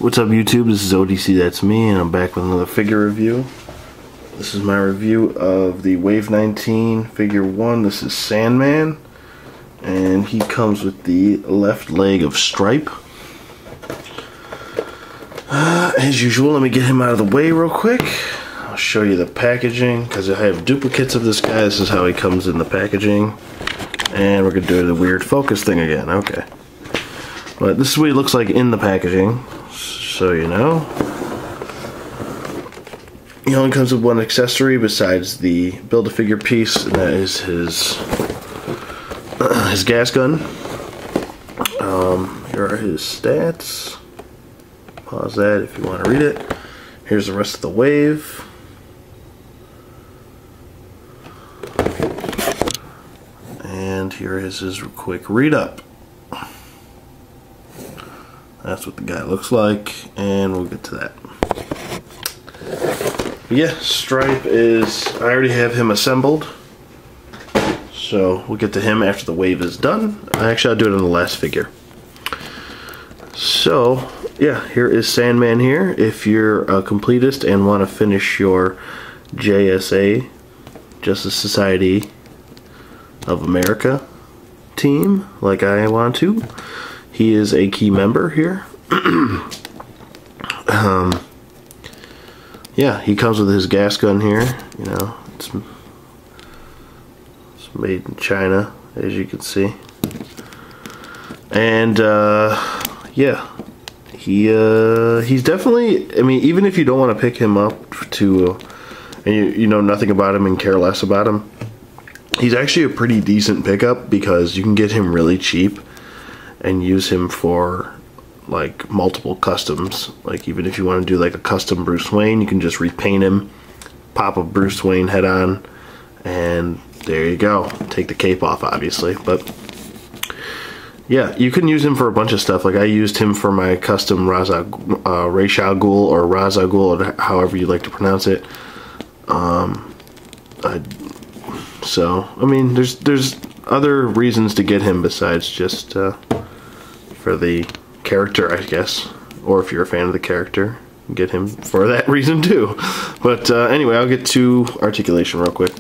What's up YouTube, this is ODC, that's me, and I'm back with another figure review. This is my review of the Wave 19 figure 1. This is Sandman, and he comes with the left leg of Stripe. As usual, let me get him out of the way real quick. I'll show you the packaging, because I have duplicates of this guy. This is how he comes in the packaging. And we're going to do the weird focus thing again, okay. But this is what he looks like in the packaging. So you know, he only comes with one accessory besides the Build-A-Figure piece, and that is his gas gun. Here are his stats. Pause that if you want to read it. Here's the rest of the wave. And here is his quick read-up. That's what the guy looks like, and we'll get to that. But yeah, Stripe is, I already have him assembled, so we'll get to him after the wave is done. Actually, I'll do it on the last figure. So, yeah, here is Sandman here. If you're a completist and want to finish your JSA, Justice Society of America team, like I want to, he is a key member here. Yeah, he comes with his gas gun here. You know, it's made in China, as you can see. And yeah, he's definitely. I mean, even if you don't want to pick him up to, and you know nothing about him and care less about him, he's actually a pretty decent pickup because you can get him really cheap and use him for like multiple customs. Like even if you want to do like a custom Bruce Wayne, you can just repaint him, pop a Bruce Wayne head on, and there you go. Take the cape off, obviously, but yeah, you can use him for a bunch of stuff. Like I used him for my custom Ra's al Ghul, or Ra's al Ghul, or however you like to pronounce it. So I mean, there's other reasons to get him besides just for the character, I guess, or if you're a fan of the character, get him for that reason too. But anyway, I'll get to articulation real quick.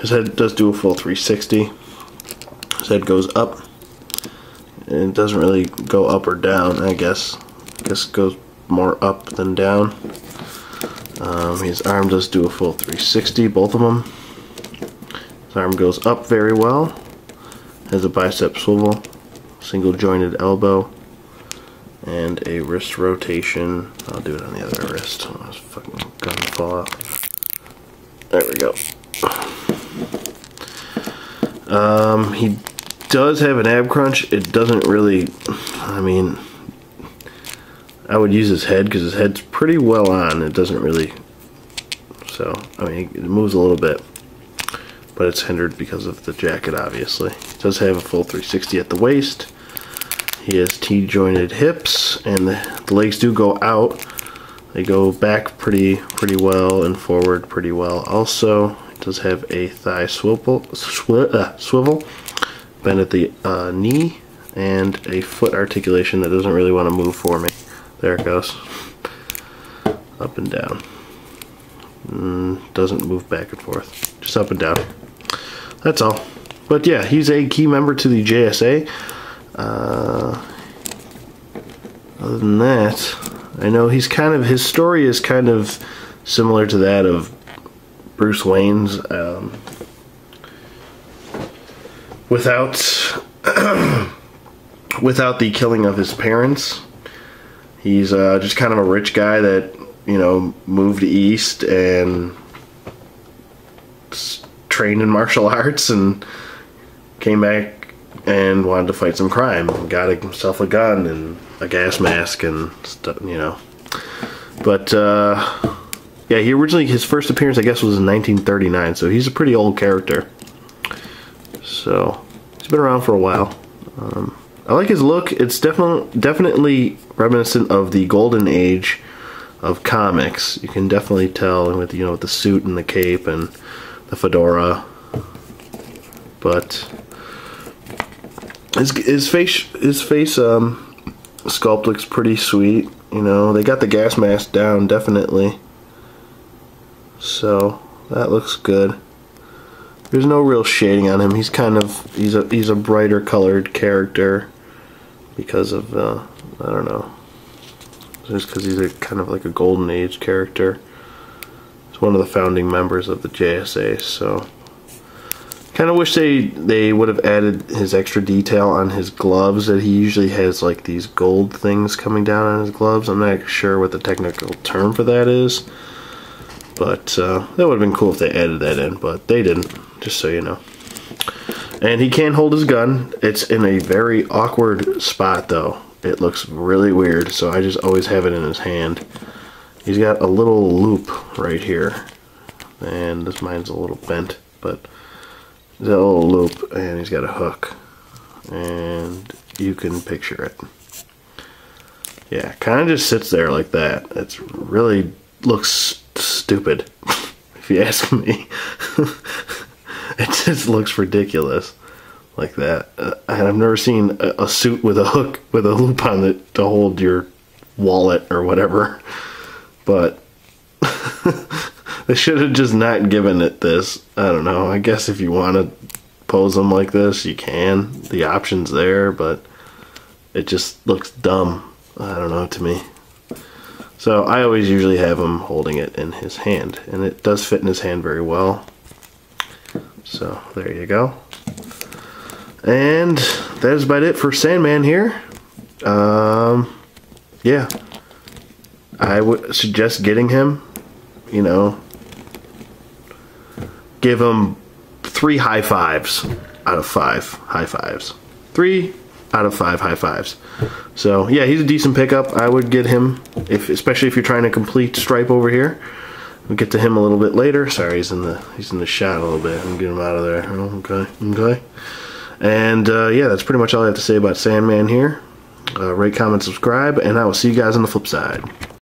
His head does do a full 360. His head goes up, and it doesn't really go up or down. I guess it goes more up than down. His arm does do a full 360, both of them. His arm goes up very well. Has a bicep swivel, single jointed elbow, and a wrist rotation. I'll do it on the other wrist. Oh, this fucking gun fall out. There we go. He does have an ab crunch. It doesn't really, I mean, I would use his head because his head's pretty well on. It doesn't really, so, I mean, it moves a little bit, but it's hindered because of the jacket, obviously. It does have a full 360 at the waist. He has T-jointed hips, and the legs do go out. They go back pretty well and forward pretty well. Also, it does have a thigh swivel, bend at the knee, and a foot articulation that doesn't really want to move for me. There it goes. Up and down. Doesn't move back and forth. Just up and down. That's all. But yeah, he's a key member to the JSA. Other than that, I know his story is kind of similar to that of Bruce Wayne's, without the killing of his parents. He's just kind of a rich guy that, you know, moved east and trained in martial arts and came back and wanted to fight some crime. Got himself a gun and a gas mask and stuff, you know. But yeah, he originally, his first appearance I guess was in 1939, so he's a pretty old character. So he's been around for a while. I like his look. It's definitely reminiscent of the golden age of comics. You can definitely tell with, you know, with the suit and the cape and the fedora. But his face sculpt looks pretty sweet. You know, they got the gas mask down, definitely. So, that looks good. There's no real shading on him. He's kind of, he's a brighter colored character because of, I don't know. Just because he's a kind of like a golden age character. He's one of the founding members of the JSA, so kind of wish they would have added his extra detail on his gloves, that he usually has like these gold things coming down on his gloves. I'm not sure what the technical term for that is, but that would have been cool if they added that in, but they didn't, just so you know. And he can't hold his gun. It's in a very awkward spot though. It looks really weird, so I just always have it in his hand. He's got a little loop right here, and this mine's a little bent, but he's got a little loop, and he's got a hook, and you can picture it. Yeah, kind of just sits there like that. It's really looks stupid, if you ask me. It just looks ridiculous like that. And I've never seen a suit with a hook with a loop on it to hold your wallet or whatever. But they should have just not given it this. I don't know. I guess if you want to pose them like this, you can. The option's there, but it just looks dumb. I don't know, to me. So I always usually have him holding it in his hand, and it does fit in his hand very well. So there you go. And that is about it for Sandman here. Yeah. I would suggest getting him, you know, give him 3 high fives out of 5 high fives. 3 out of 5 high fives. So yeah, he's a decent pickup. I would get him, especially if you're trying to complete Stripe over here. We'll get to him a little bit later. Sorry, he's in the shot a little bit. I'm getting him out of there. Oh, okay. And yeah, that's pretty much all I have to say about Sandman here. Rate, comment, subscribe, and I will see you guys on the flip side.